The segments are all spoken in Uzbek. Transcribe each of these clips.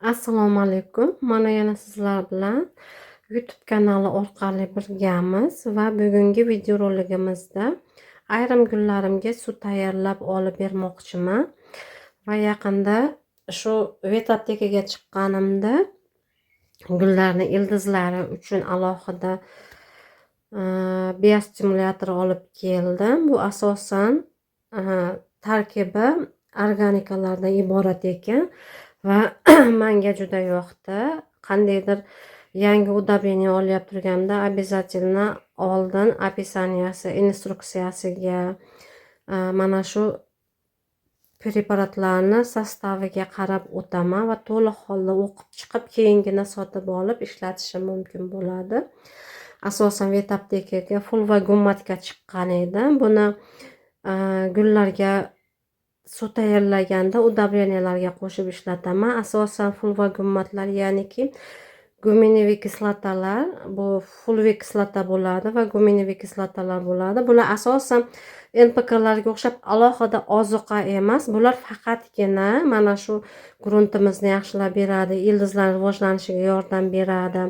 Assalomu alaykum. Mana yana sizlar bilan YouTube kanali orqali birgamiz va bugungi videoroligimizda ayrim gullarimga suv tayyorlab olib bermoqchiman va yaqinda shu vet aptekaga chiqqanimda gullarni ildizlari uchun alohida biostimulyator olib keldim. Bu asosan tarkibi organikalardan iborat ekan va menga juda yoqdi. Qandaydir yangi удобрение olyap turganda обязательно oldin описанияsi, instruksiyasiga mana shu preparatlarni sostaviga qarab o'taman va to'liq holda o'qib chiqib keyingina sotib olib ishlatishim mumkin bo'ladi. Asosan vet aptekaga ful va gummatga chiqqan edim. Buni gullarga suv tayyorlaganda удобренияларga qo'shib ishlataman. Asosan ful va gummatlar, ya'niki guminoviy kislotalar, bu fulviy kislota bo'ladi va guminoviy kislotalar bo'ladi. Bular asosan NPKlarga o'xshab alohida ozuqa emas. Bular faqatgina mana shu gruntimizni yaxshilab beradi, ildizlar rivojlanishiga yordam beradi.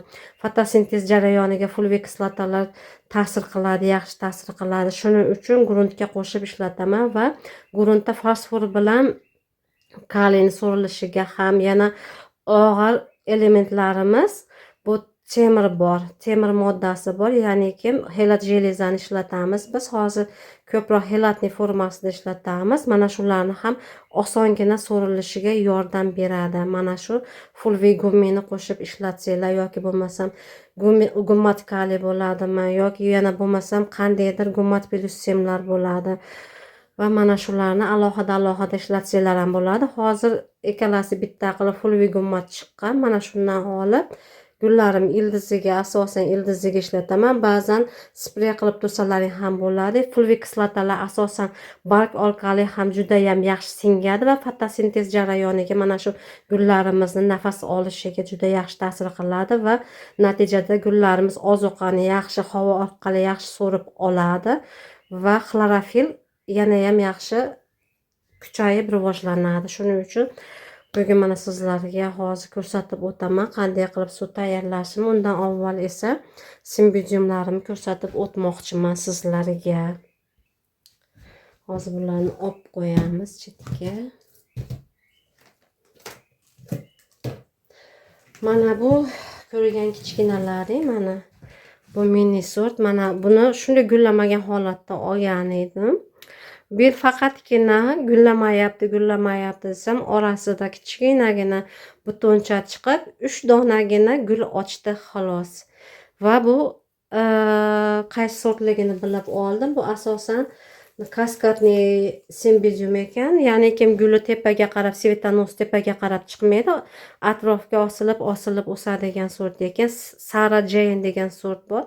Fotosintez jarayoniga fulviy kislotalar ta'sir qiladi, yaxshi ta'sir qiladi. Shuning uchun gruntga qo'shib ishlataman va gruntda fosfor bilan kaliyni so'rilishiga ham yana og'ir elementlarimiz bu temir bor, temir moddasi bor, ya'niki helat jelezani ishlatamiz. Biz hozir ko'proq helatning formasida ishlatamiz. Mana shularni ham osongina so'rilishiga yordam beradi. Mana shu fulviy gummini qo'shib ishlatsanglar yoki bo'lmasam gummat kaliy bo'ladimi yoki yana bo'lmasam qandaydir gummat plus semlar bo'ladi. Va mana shularni alohida ishlatsanglar ham bo'ladi. Hozir ikkalasi bitta qilib fulviy gummat chiqqan. Mana shundan olib gullarim ildiziga, asosan ildiziga ishlataman. Ba'zan sprey qilib tursalaring ham bo'ladi. Fulviy kislotalar asosan barg orqali ham juda ham yaxshi singadi va fotosintez jarayoniga, mana shu gullarimizni nafas olishiga juda yaxshi ta'sir qiladi va natijada gullarimiz ozuqani yaxshi havo orqali yaxshi so'rib oladi va xlorofil yana ham yaxshi kuchayib rivojlanadi. Shuning uchun bugun mana sizlarga hozir ko'rsatib o'taman qanday qilib suv tayyorlashim. Undan avval esa simbidiumlarimni ko'rsatib o'tmoqchiman sizlarga. Hozir bularni olib qo'yamiz chetga. Mana bu ko'rgan kichkinalaring, mana bu mini sort. Mana buni shunday gullamagan holatda olgan edim. Bir faqatgina gullamayapti desam, orasida kichkinagina butoncha chiqib 3 donagina gul ochdi xolos. Va bu qaysi sortligini bilib oldim. Bu asosan kaskadniy simbidium ekan. Ya'ni kim guli tepaga qarab, svetonos tepaga qarab chiqmaydi, atrofga osilib o'sadigan sort ekan. Sarah Jane degan sort bor.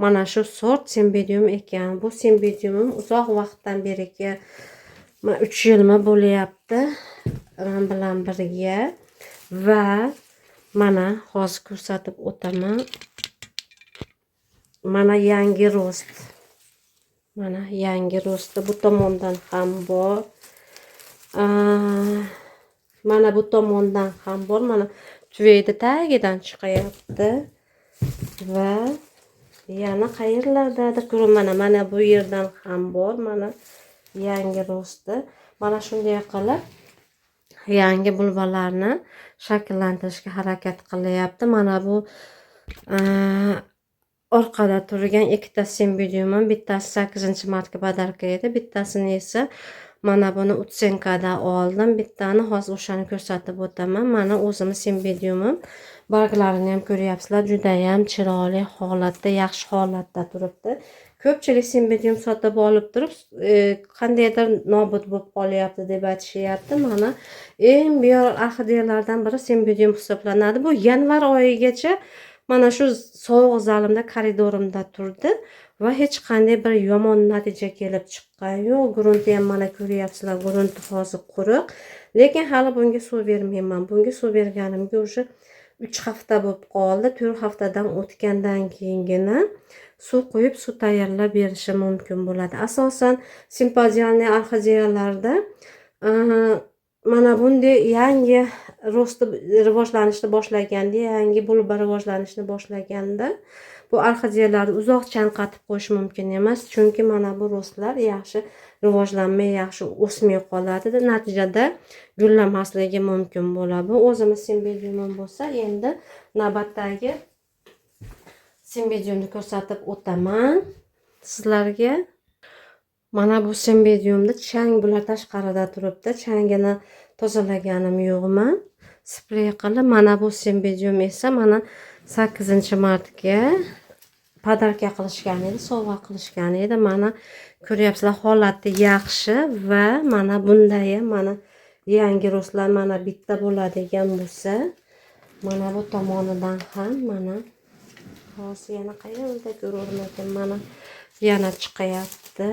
Mana shu sort simbidium ekan. Bu simbidiumim uzoq vaqtdan beriga 3 yilmi bo'lyapti men bilan birga va mana hozir ko'rsatib o'taman. Mana yangi rost. Mana yangi rosti bu tomondan ham bor. Mana bu tomondan ham bor. Mana tuvaydi tagidan chiqayapti. Va yana qayerlardadir ko'raman. Mana bu yerdan ham bor. Mana yangi rosti. Mana shunday qilib yangi bulbalarni shakllantirishga harakat qilyapti. Mana bu orqada turgan ikkita simbidiumim, bittasi 8-marka podarka edi, bittasini esa mana buni utsenkada oldim. Bittani hozir o'shani ko'rsatib o'taman. Mana o'zimning simbidiumim. Barglarini ham ko'ryapsizlar, juda ham chiroyli holatda, yaxshi holatda turibdi. Ko'pchilik simbidium sotib olib turib, qandaydir nobud bo'lib qolyapti deb aytishyapti. Mana eng beyorol orxideyalardan biri simbidium hisoblanadi. Bu yanvar oyigacha mana shu sovuq zalimda, koridorimda turdi va hech qanday bir yomon natija kelib chiqqan yo'q. Grunti ham mana ko'ryapsizlar, grunti hozir quruq. Lekin hali bunga suv bermayman. Bunga suv berganimga o'sha 3 hafta bo'lib qoldi. 4 haftadan o'tgandan keyingina suv qo'yib, suv tayyorlab berishim mumkin bo'ladi. Asosan simpoziyalniy orxideyalarda mana bunday yangi ro'sti rivojlanishni boshlaganda, yangi bulba rivojlanishni boshlaganda bu orxideyalarni uzoq chanqatib qo'yish mumkin emas, chunki mana bu ro'stlar yaxshi rivojlanmay, yaxshi o'smay qoladi. Natijada gullamasligi mumkin bo'ladi. Bu o'zimiz simbidiumim bo'lsa, endi navbatdagi simbidiumni ko'rsatib o'taman sizlarga. Mana bu simbidiumda chang bular tashqarida turibdi. Changini tozalaganim yo'qman. Sprey qilib, mana bu simbidium esa mana 8-martga podarka qilishgan edi, sovg'a qilishgan edi. Mana ko'ryapsizlar, holati yaxshi va mana bunday ham mana yangi ro'stlar mana bitta bo'ladigan bo'lsa, mana bu tomonidan ham mana hozir yana qayerda ko'raman, mana yana chiqayapti.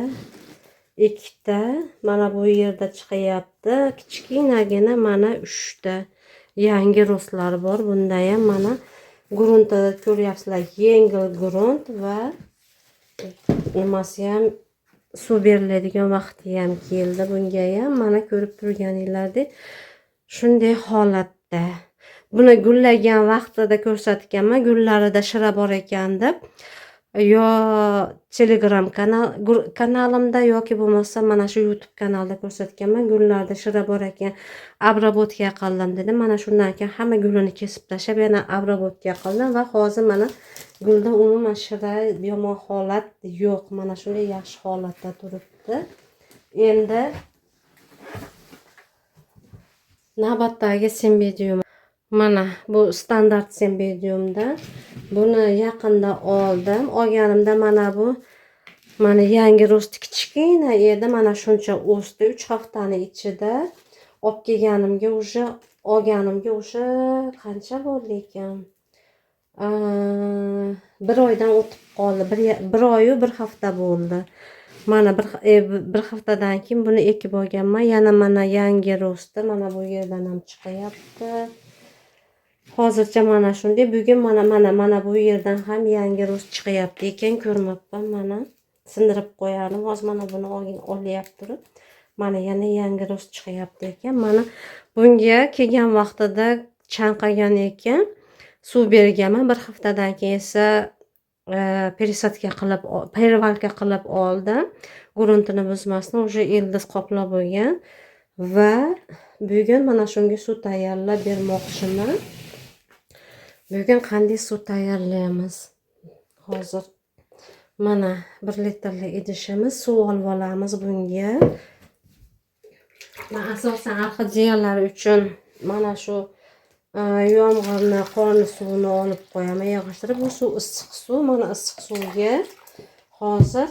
Ikkita mana bu yerda chiqayapti. Kichkinagina mana 3 ta yangi ro'stlar bor. Bunda ham mana gruntni ko'ryapsizlar, yengil grunt va nimasi ham suv beriladigan vaqti ham keldi. Bunga ham mana ko'rib turganinglardek shunday holatda. Buni gullagan vaqtida ko'rsatganman, gullarida shira bor ekan deb. Yo Telegram kanalimda yoki bo'lmasa mana shu YouTube kanalida ko'rsatganman, gullarda shira bor ekan, obработка qildim dedim. Mana shundan keyin hamma gulini kesib tashlab yana obработка qildim va hozir mana gulda umuman shira yomon holat yo'q. Mana shunday yaxshi holatda turibdi. Endi navbatdagi simbidium. Mana bu standart simbidiumda. Buni yaqinda oldim. Olganimda mana bu mana yangi ro'sti kichkina edi. Mana shuncha o'sdi 3 haftaning ichida. Olib kelganimga olganimga o'sha qancha bo'ldi ekan? 1 oydan o'tib qoldi. 1 oy-yu 1 hafta bo'ldi. Mana bir haftadan keyin buni ekib olganman. Yana mana yangi ro'sti mana bu yerdan ham chiqayapti. Hozircha mana shunday. Bugun mana bu yerdan ham yangi ro'st chiqayapti ekan, ko'rmabman. Mana sindirib qo'yardim. Hozir mana buni olyapti turib. Mana yana yangi ro'st chiqayapti ekan. Mana bunga kelgan vaqtida chanqagan ekan, suv berganman. Bir haftadan keyin esa perivalka qilib oldim. Gruntini buzmasdan o'sha ildiz qoplab bo'lgan va bugun mana shunga suv tayyorlab bermoqchiman. Bugun qanday suv tayyorlaymiz? Hozir mana 1 litrlik idishimiz, suv olib olamiz bunga. Men asosan orxideyalar uchun mana shu yomg'irni, qorni suvini olib qo'yaman yig'ishtirib. Bu suv issiq suv. Mana issiq suvga hozir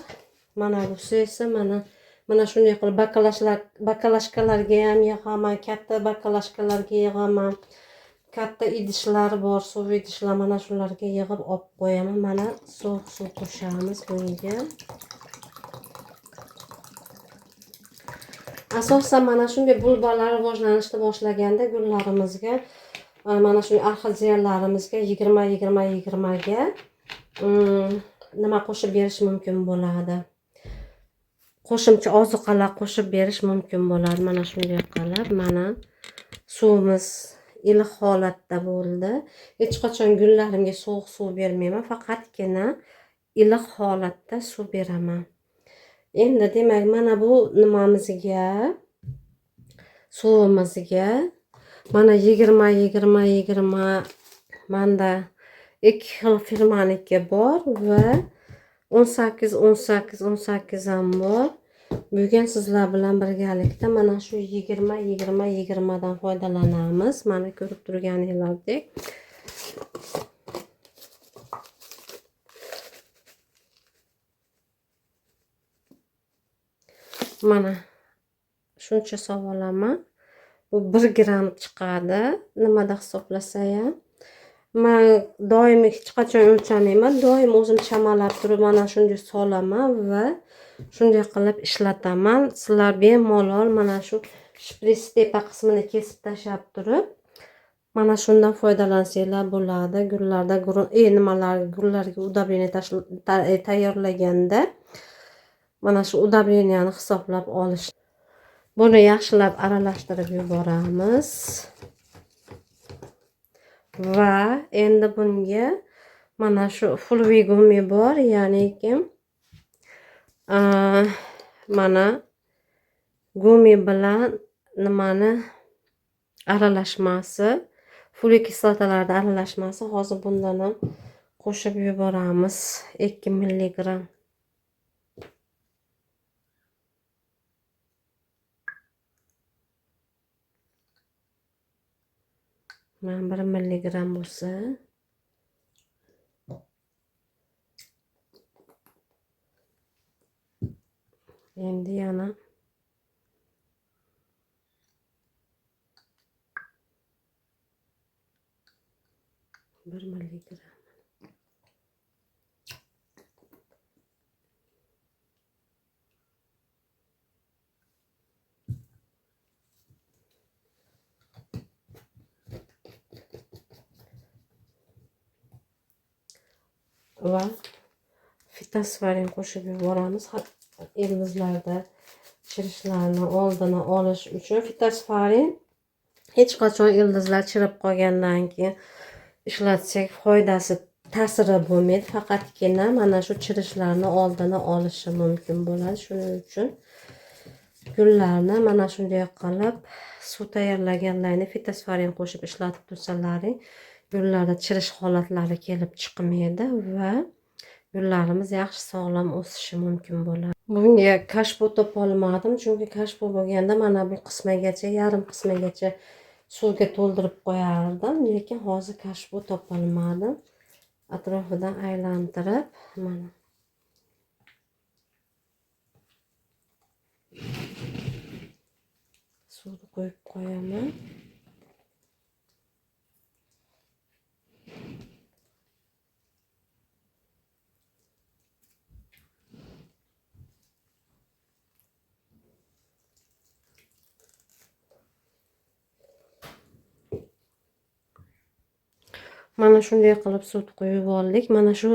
mana bu suv esa mana shunday qilib bakalashkalarga ham yig'aman, katta bakalashkalarga yig'aman. Katta idishlar bor, suv idishlar, mana shularga yig'ib olib qo'yaman. Mana sovuq suv qo'shamiz bunga. Asosan mana shunday bulbalar rivojlanishni boshlaganda gullarimizga, mana shu orxideyalarimizga 20 ga nima qo'shib berish mumkin bo'ladi. Qo'shimcha ozuqalar qo'shib berish mumkin bo'ladi. Mana shunday qilib, mana suvimiz iliq holatda bo'ldi. Hech qachon gullarimga sovuq suv bermayman, faqatgina iliq holatda suv beraman. Endi demak mana bu nimamizga, suvimizga mana 20 manda 2 xil firmaniki bor va 18 ham bor. Bugun sizlar bilan birgalikda mana shu 20 dan foydalanamiz. Mana ko'rib turganinglardek. Mana shuncha sovolaman. Bu 1 gram chiqadi. Nimada hisoblasa ham. Men doim hech qachon o'lchamayman. Doim o'zim chamalab turib mana shunday solaman va shunday qilib ishlataman. Sizlar bemalol mana shu shpris tepa qismini kesib tashab turib mana shundan foydalansanglar bo'ladi. Gullarda gullarga udobrini tayyorlaganda mana shu udobriniyani hisoblab olish. Buni yaxshilab aralashtirib yuboramiz. Va endi bunga mana shu fulvi gummi bor, ya'niki mana gummi bilan nimani aralashmasi, folik kislotalarning aralashmasi. Hozir bundan ham qo'shib yuboramiz 2 milligram. Mana 1 milligram bo'lsa, endi yana bir milligram. Va fitosfarin qo'shib yuboramiz. Ildizlarda chirishlarni oldini olish uchun fitosfarin hech qachon ildizlar chirib qolgandan keyin ishlatsak foydasi, ta'siri bo'lmaydi. Faqatgina mana shu chirishlarni oldini olishi mumkin bo'ladi. Shuning uchun gullarni mana shunday qilib suv tayyorlaganlarni fitosfarin qo'shib ishlatib tursalaring, gullarda chirish holatlari kelib chiqmaydi va gullarimiz yaxshi sog'lom o'sishi mumkin bo'ladi. Bunga kashbo topolmadim, chunki kashbo bo'lganda mana bu qismigacha, yarim qismigacha suvga to'ldirib qo'yardim, lekin hozir kashbo topolmadim. Atrofidan aylantirib mana suvni qo'yib qo'yaman. Mana shunday qilib suv qo'yib oldik. Mana shu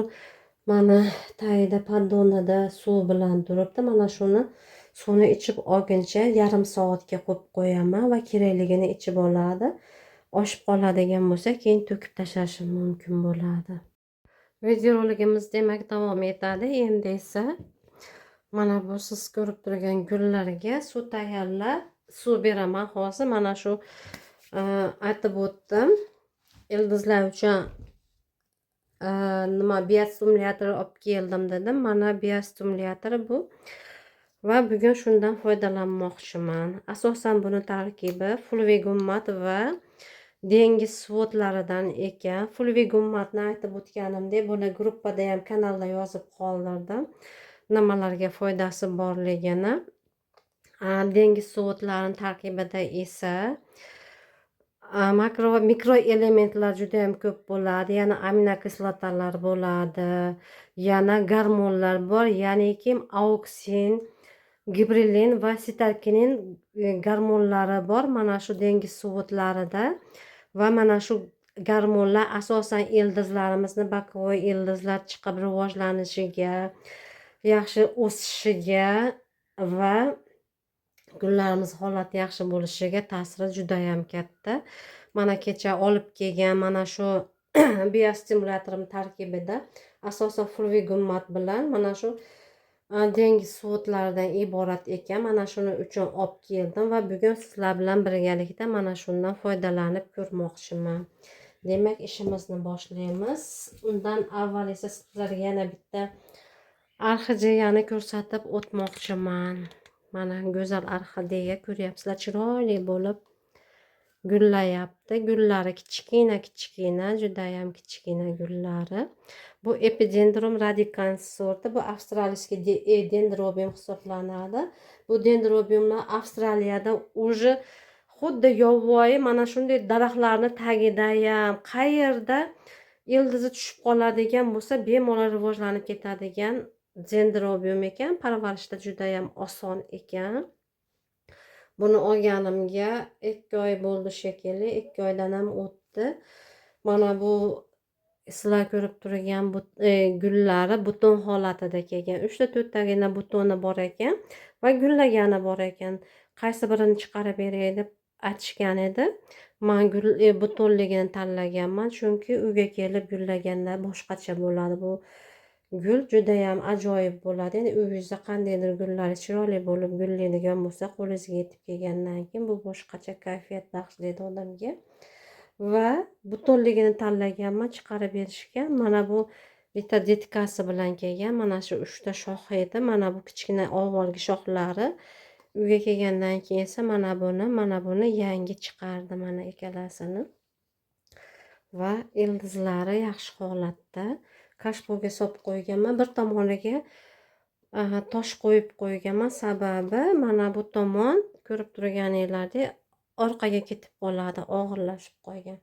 tagida poddonada suv bilan turibdi. Mana shuni suvni ichib olguncha yarim soatga qo'yib qo'yaman va kerakligini ichib oladi. Oshib qoladigan bo'lsa, keyin to'kib tashlashim mumkin bo'ladi. Videoroligimiz demak davom etadi. Endi esa mana bu siz ko'rib turgan gullarga suv tayyorlab, suv beraman hozir. Mana shu aytib o'tdim. Ildizlar uchun biostimulyator olib keldim dedim. Mana biostimulyator bu. Va bugun shundan foydalanmoqchiman. Asosan buni tarkibi fulvi gummat va dengiz suvotlaridan ekan. Fulvi gummatni aytib o'tganimdek, buni gruppada ham, kanalda yozib qoldirdim. Nimalarga foydasi borligini. Dengiz suvotlarining tarkibida esa makro va mikro elementlar juda ham ko'p bo'ladi. Yana aminokislotalar bo'ladi. Yana gormonlar bor, ya'niki auksin, gibrilin va sitokinin gormonlari bor mana shu dengiz suvotlarida. Va mana shu gormonlar asosan ildizlarimizni bakovoy ildizlar chiqib rivojlanishiga, yaxshi o'sishiga va gullarimiz holati yaxshi bo'lishiga ta'siri juda ham katta. Mana kecha olib kelgan mana shu biostimulyatorning tarkibida asosan fulvi gummat bilan mana shu dengiz suvotlaridan iborat ekan. Mana shuning uchun olib keldim va bugun sizlar bilan birgalikda mana shundan foydalanib ko'rmoqchiman. Demak, ishimizni boshlaymiz. Undan avval esa sizlarga yana bitta orxideyani ko'rsatib o'tmoqchiman. Mana go'zal orxideya ko'ryapsizlar, chiroyli bo'lib gullayapti. Gullari kichkina, juda ham kichkina gullari. Bu epidendrum radicans sorti. Bu avstraliyskiy dendrobium hisoblanadi. Bu dendrobiumlar Avstraliyada уже xuddi yovvoyi mana shunday daraxtlarni tagida ham, qayerda ildizi tushib qoladigan bo'lsa, bemalol rivojlanib ketadigan dendrobium ekan. Parvarishda juda ham oson ekan. Buni olganimga 2 oy bo'ldi shekilli, 2 oydan ham o'tdi. Mana bu sizlar ko'rib turgan gullari butun holatida kelgan. 3 ta 4 tagina butoni bor ekan va gullagani bor ekan. qaysi birini chiqarib beray deb aytishgan edi. Men gul butunligini tanlaganman, chunki uyga kelib gullaganda boshqacha bo'ladi. Bu gul judayam ajoyib bo'ladi. Endi uyingizda qandaydir gullar chiroyli bo'lib gullaydigan bo'lsa, qo'lingizga yetib kelgandan keyin bu boshqacha kayfiyat baxshlaydi odamga. Va butunligini tanlaganman, chiqarib berishgan. Mana bu bitta detkasi bilan kelgan. Mana shu 3 ta shox edi. Mana bu kichkina avvalgi shoxlari. Uyga kelgandan keyin esa mana buni yangi chiqardi, mana ikkalasini. Va ildizlari yaxshi holatda. Kashboga solib qo'yganman. Bir tomoniga tosh qo'yib qo'yganman. Sababi mana bu tomon ko'rib turganinglardek orqaga ketib qoladi, og'irlashib qolgan.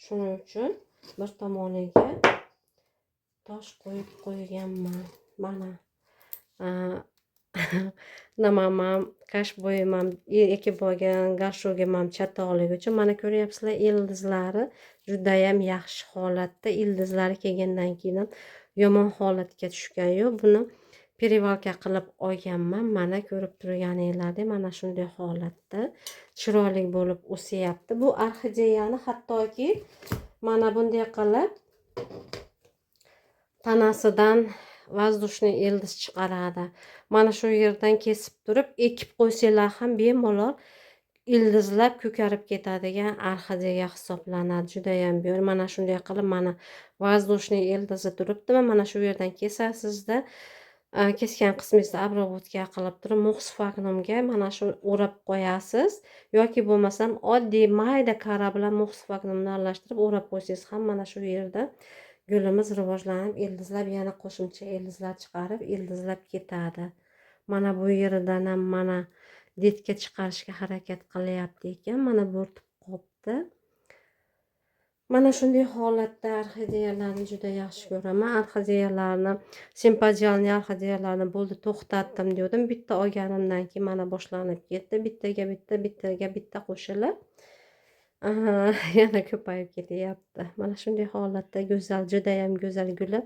Shuning uchun bir tomoniga tosh qo'yib qo'yganman. Mana nimam kashboyim ham ekib olgan garshogim ham chatoqlik uchun mana ko'ryapsizlar, ildizlari judayam yaxshi holatda. Ildizlari kelgandan keyin ham yomon holatga tushgan yo'q. Buni perivalka qilib olganman. Mana ko'rib turganinglardek mana shunday holatda chiroyli bo'lib o'syapti. Bu orxideyani hattoki mana bunday qilib tanasidan воздушный ildiz chiqaradi. Mana shu yerdan kesib turib ekib qo'ysanglar ham bemalol ildizlab ko'karib ketadigan orxideya hisoblanadi. Juda ham beyor. Mana shunday qilib mana воздушный ildizi turibdi. Mana shu yerdan kesasizda kesgan qismingizda обработка qilib turib mux vakuumga mana shu o'rab qo'yasiz yoki bo'lmasam oddiy mayda kara bilan mux vakuumni aralashtirib o'rab qo'ysangiz ham mana shu yerda gulimiz rivojlanib, ildizlab yana qo'shimcha ildizlar chiqarib, ildizlab ketadi. Mana bu yeridan ham mana detka chiqarishga harakat qilyapti ekan. Mana bo'rtib qopti. Mana shunday holatda orxideyalarni juda yaxshi ko'raman. Orxideyalarni, simpatialniy orxideyalarni bo'ldi to'xtatdim dedim. Bitta olganimdan keyin mana boshlanib ketdi. Bittaga bitta qo'shilib yana ko'payib ketyapti. Mana shunday holatda go'zal, judayam go'zal guli,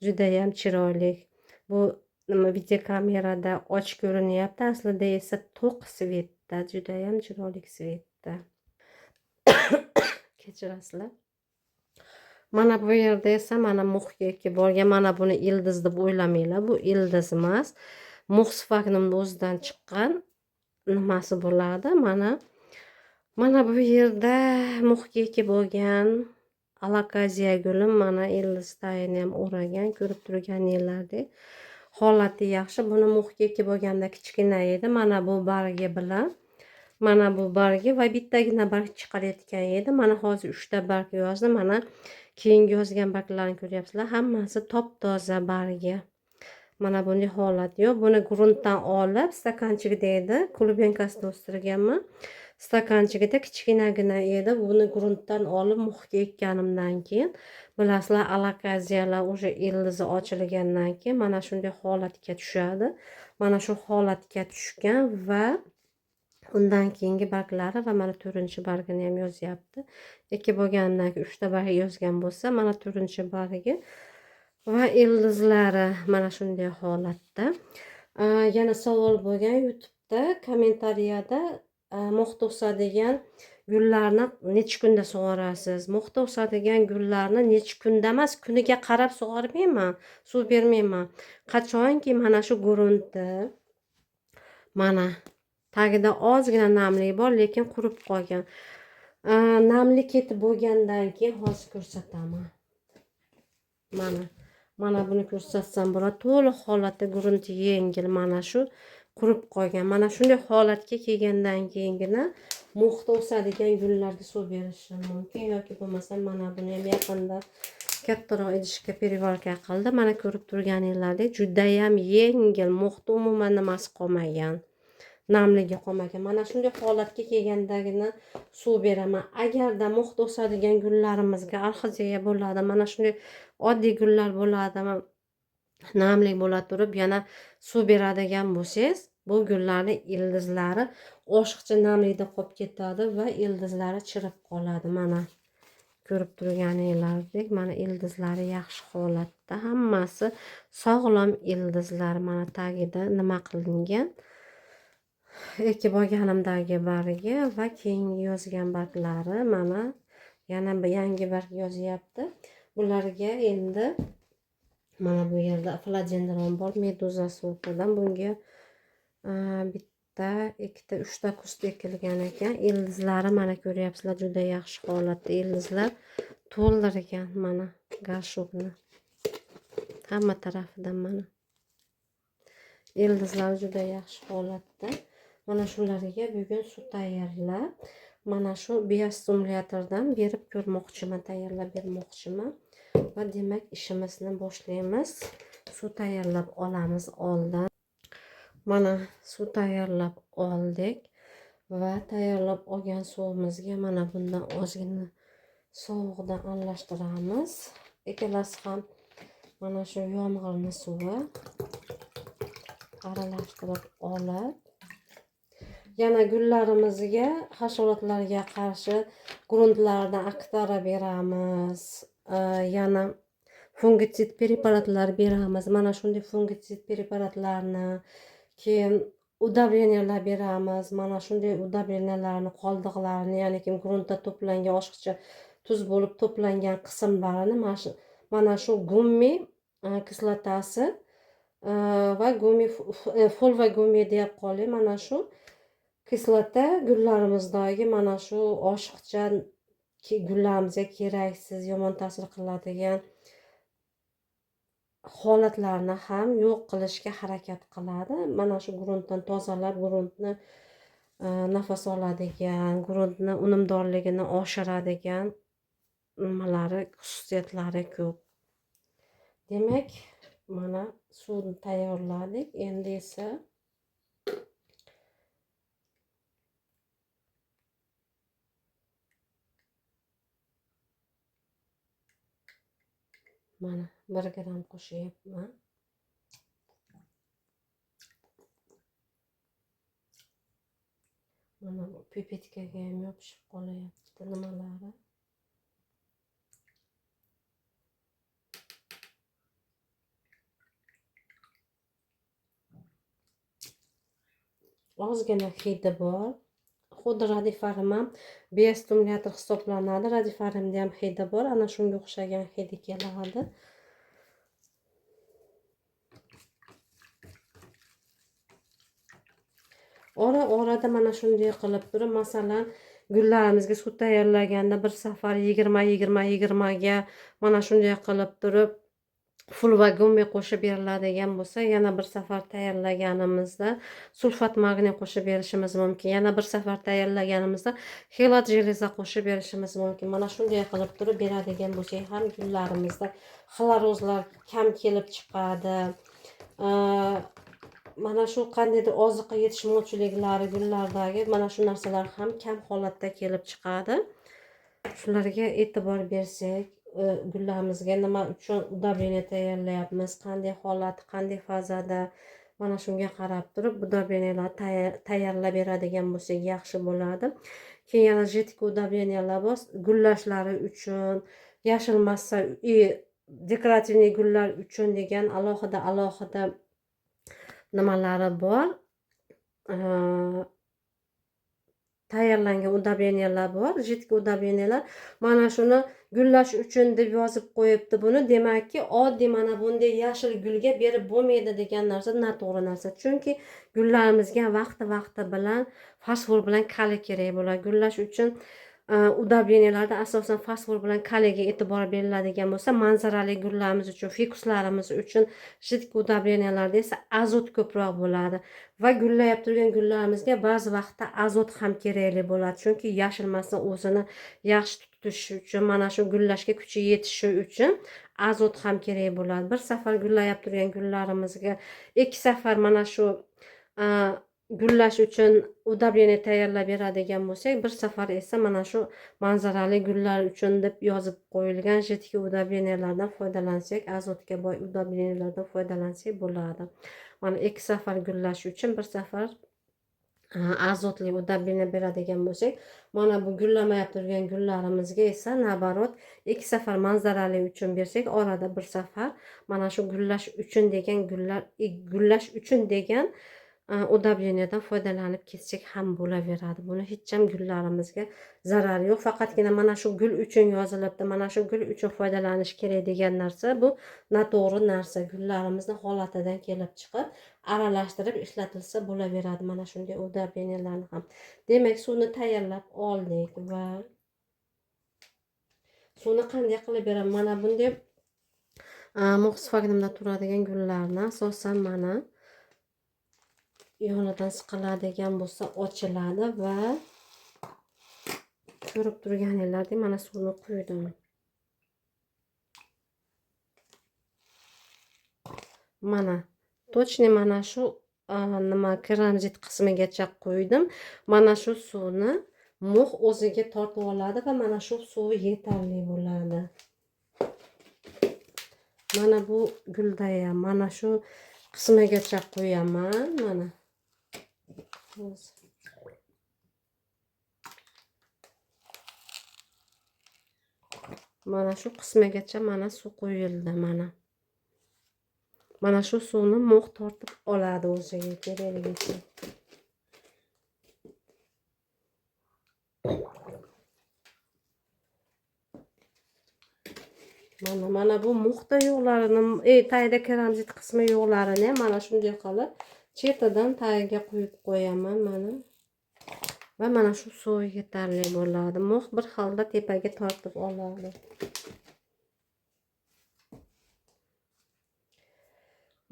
judayam chiroyli. Bu nima videokamerada och ko'rinyapti, aslida esa to'q svetda, judayam chiroyli svetda. Kechirasizlar. Mana bu yerda esa mana muxga ekib borgan. Mana buni ildiz deb o'ylamanglar. Bu ildiz emas. Mux vakuumning o'zidan chiqqan nimasi bo'ladi. Mana bu yerda muxga ekib bo'lgan alakaziya gulim mana ildiz tagini ham o'ragan. Ko'rib turganinglardek holati yaxshi. Buni muxga ekib bo'lganda kichkina edi. Mana bu bargi bilan mana bu bargi va bittagina barg chiqarayotgan edi. Mana hozir 3 ta barg yozdi. Mana keyingi yozgan barglarni ko'ryapsizlar. Hammasi top-toza bargi. Mana bunday holat yo'q. Buni gruntdan olib stakanchikda edi. Klubenkasida o'stirganman. Stakanchikda kichkinagina edi. Buni gruntdan olib muxga ekkanimdan keyin bilasizlar, alakaziyalar o'sha ildizi ochilgandan keyin mana shunday holatga tushadi. Mana shu holatga tushgan va undan keyingi barglari va mana 4-bargini ham yozyapti. Ekib bo'lgandan keyin 3 ta barg yozgan bo'lsa, mana 4-bargi va ildizlari mana shunday holatda. Yana savol bo'lgan YouTube'da, kommentariyada mo'xta o'sadigan gullarni necha kunda sug'orasiz? Mo'xta o'sadigan gullarni necha kunda emas, kuniga qarab sug'ormayman, suv bermayman. Qachonki mana shu gruntda mana tagida ozgina namlik bor, lekin qurib qolgan. Namlik ketib bo'lgandan keyin hozir ko'rsataman. Mana buni ko'rsatsam bo'ladi. To'liq holatda grunt yengil, mana shu qurib qolgan. Mana shunday holatga kelgandan keyingina mo'xta o'sadigan gullarga suv berishim mumkin yoki bo'lmasa mana buni ham yaqinda kattaroq idishga perivalka qildi. Mana ko'rib turganinglardek juda ham yengil, mo'xta umuman nimasi qolmagan. Namligi qolmagan. Mana shunday holatga kelgandagina suv beraman. Agarda mo'xta o'sadigan gullarimizga orxideya bo'ladi, mana shunday oddiy gullar bo'ladi, namlik bo'la turib yana suv beradigan bo'lsangiz, bu gullarning ildizlari oshiqcha namlikda qolib ketadi va ildizlari chirib qoladi. Mana ko'rib turganinglardek, mana ildizlari yaxshi holatda, hammasi sog'lom ildizlar. Mana tagida nima qilingan? ekib olganimdagi bargi va keyingi yozgan barglari mana yana bir yangi barg yozyapti. Bularga endi mana bu yerda philodendron bor, meduza sortidan. Bunga bitta, ikkita, uchta kust ekilgan ekan. Ildizlari mana ko'ryapsizlar, juda yaxshi holatda ildizlar to'ldirgan mana gorshokni hamma tarafidan. Mana ildizlar juda yaxshi holatda. Mana shularga bugun suv tayyorlab, mana shu biostimulyatordan berib ko'rmoqchiman, tayyorlab bermoqchiman. Va demak ishimizni boshlaymiz. Suv tayyorlab olamiz oldin. Mana suv tayyorlab oldik va tayyorlab olgan suvimizga mana bundan ozgina sovug'idan aralashtiramiz. Ikkalasi ham mana shu yomg'irni suvi aralashtirib olib, yana gullarimizga hasharotlarga qarshi gruntlardan aktora beramiz. Yana fungitsid preparatlar beramiz. Mana shunday fungitsid preparatlarni, keyin udobreniylar beramiz. Mana shunday udobreniylarni qoldiqlarini, ya'ni kim gruntda to'plangan oshiqcha tuz bo'lib to'plangan qismlarini mana shu gummi kislotasi va gummi fol va gummi deb qolay. Mana shu kislota gullarimizdagi mana shu oshiqcha gullarimizga keraksiz, yomon ta'sir qiladigan holatlarni ham yo'q qilishga harakat qiladi. Mana shu gruntdan tozalab, gruntni nafas oladigan, gruntni unumdorligini oshiradigan nimalari, xususiyatlari ko'p. Demak, mana suvni tayyorladik. Endi esa mana 1 gram qo'shyapman. Mana bu pipetkaga ham yopishib qolyapti nimalari. Ozgina hidi bor. Xuddi radifarim ham biostimulyator hisoblanadi. Radifarimda ham hidi bor. Ana shunga o'xshagan hidi keladi. Ora-orada mana shunday qilib turib, masalan, gullarimizga suv tayyorlaganda bir safar 20 ga mana shunday qilib turib ful va gummi qo'shib beriladigan bo'lsa, yana bir safar tayyorlaganimizda sulfat magniy qo'shib berishimiz mumkin. Yana bir safar tayyorlaganimizda xelat jeleza qo'shib berishimiz mumkin. Mana shunday qilib turib beradigan bo'lsak ham gullarimizda xlorozlar kam kelib chiqadi. Mana shu qandaydir oziqa yetishmovchiliklari gullardagi mana shu narsalar ham kam holatda kelib chiqadi. Shularga e'tibor bersak, gullarimizga nima uchun udobleniya tayyorlayapmiz, qanday holat, qanday fazada, mana shunga qarab turib udobleniyalar tayyorlab beradigan bo'lsak yaxshi bo'ladi. Keyin yana jetik udobleniyalar bor, gullashlari uchun, yashil massa dekorativniy gullar uchun degan alohida nimalari bor. Tayyorlangan udobleniyalar bor, jetik udobleniyalar. Mana shuni gullash uchun deb yozib qo'yibdi buni. Demakki, oddiy mana bunday yashil gulga berib bo'lmaydi degan narsa noto'g'ri narsa. Chunki gullarimizga vaqti bilan fosfor bilan kaliy kerak bo'ladi. Gullash uchun udobleniyalarda asosan fosfor bilan kaliyga e'tibor beriladigan bo'lsa, manzarali gullarimiz uchun, fikuslarimiz uchun jetik udobleniyalarda esa azot ko'proq bo'ladi. Va gullayib turgan gullarimizga ba'zi vaqtda azot ham kerakli bo'ladi. Chunki yashil massa o'zini yaxshi tutish uchun, mana shu gullashga kuchi yetishi uchun azot ham kerak bo'ladi. Bir safar gullayib turgan gullarimizga 2 safar mana shu gullash uchun udobleniya tayyorlab beradigan bo'lsak, bir safar esa mana shu manzarali gullar uchun deb yozib qo'yilgan jetik udobleniyalardan foydalansak, azotga boy udobleniyalardan foydalansak bo'ladi. Mana 2 safar gullash uchun bir safar azotli udobleniya beradigan bo'lsak, mana bu gullamayib turgan gullarimizga esa nabarot 2 safar manzarali uchun bersak, orada bir safar mana shu gullash uchun degan udobleniydan foydalanib ketsak ham bo'laveradi. Buni hech ham gullarimizga zarari yo'q. Faqatgina mana shu gul uchun yozilibdi, mana shu gul uchun foydalanish kerak degan narsa bu noto'g'ri narsa. Gullarimizni holatidan kelib chiqib aralashtirib ishlatilsa bo'laveradi mana shunday udobleniylarni ham. Demak, suvni tayyorlab oldik va suvni qanday qilib beraman? Mana bunday mo'x vagnimda turadigan gullarni asosan mana yonidan siqiladigan bo'lsa ochiladi va ko'rib turganinglardek mana suvni quydim. Mana точно mana shu nima keramzit qismigacha quydim. Mana shu suvni mo'x o'ziga tortib oladi va mana shu suvi yetarli bo'ladi. Mana bu gulda ham mana shu qismigacha qo'yaman. Mana mana shu qismigacha mana suv qo'yildi. Mana shu suvni mo'x tortib oladi o'ziga kerakligicha. Mana bu mo'xda yo'qlarini, tagida keramzit qismi yo'qlarini mana shunday qilib chetidan tagiga quyib qo'yaman mana. Va mana shu suvi yetarli bo'ladi. Mo'x bir xilda tepaga tortib oladi.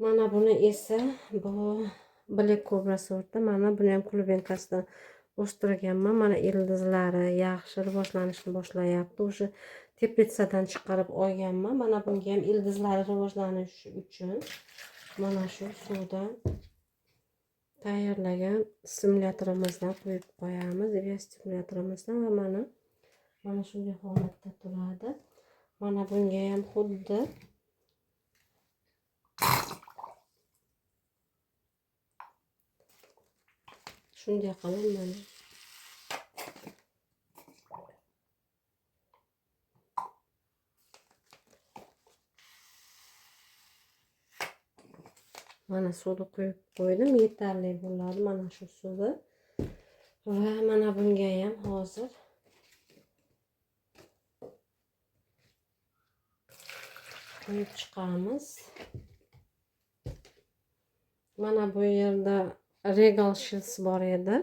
Mana buni esa bu Black Cobra sorti. Mana buni ham klubenkasidan o'stirganman. Mana ildizlari yaxshi rivojlanishni boshlayapti. O'sha teplitsadan chiqarib olganman. Mana bunga ham ildizlari rivojlanishi uchun mana shu suvdan tayyorlagan stimulyatorimizdan quyib qo'yamiz. Stimulyatorimizdan va mana shunday holatda turadi. Mana bunga ham xuddi shunday qilib mana suvni quyib qo'ydim, yetarli bo'ladi mana shu suvi. Va mana bunga ham hozir quyib chiqamiz. Mana bu yerda Regal Shields bor edi.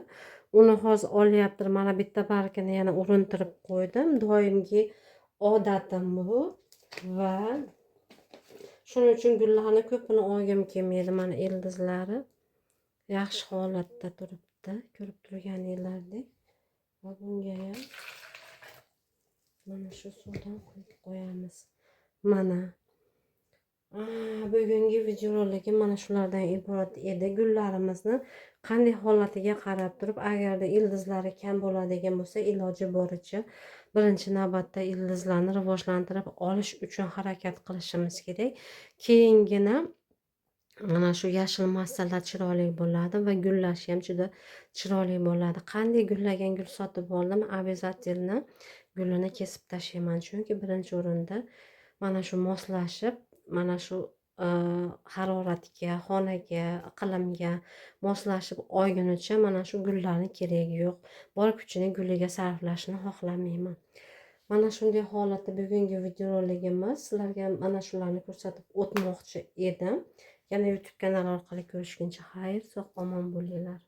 Uni hozir olyaptir. Mana bitta bargini yana urintirib qo'ydim. Doimgi odatim bu va shuning uchun gullarni ko'pini olgim kelmaydi. Mana ildizlari yaxshi holatda turibdi, ko'rib turganinglardek. Va bunga ham mana shu suvdan quyib qo'yamiz. Mana bugungi videoroligim mana shulardan iborat edi. Gullarimizni qanday holatiga qarab turib, agarda ildizlari kam bo'ladigan bo'lsa, iloji boricha birinchi navbatda ildizlarni rivojlantirib olish uchun harakat qilishimiz kerak. Keyingina mana shu yashil massalar chiroyli bo'ladi va gullashi ham juda chiroyli bo'ladi. Qanday gullagan gul sotib oldim, обязательно gulini kesib tashlayman. Chunki birinchi o'rinda mana shu moslashib, mana shu haroratga, xonaga, iqlimga moslashib olgunicha mana shu gullarni keragi yo'q. Bor kuchini guliga sarflashni xohlamayman. Mana shunday holatda bugungi videoroligimiz. Sizlarga mana shularni ko'rsatib o'tmoqchi edim. Yana YouTube kanali orqali ko'rishguncha xayr, sog' omon bo'linglar.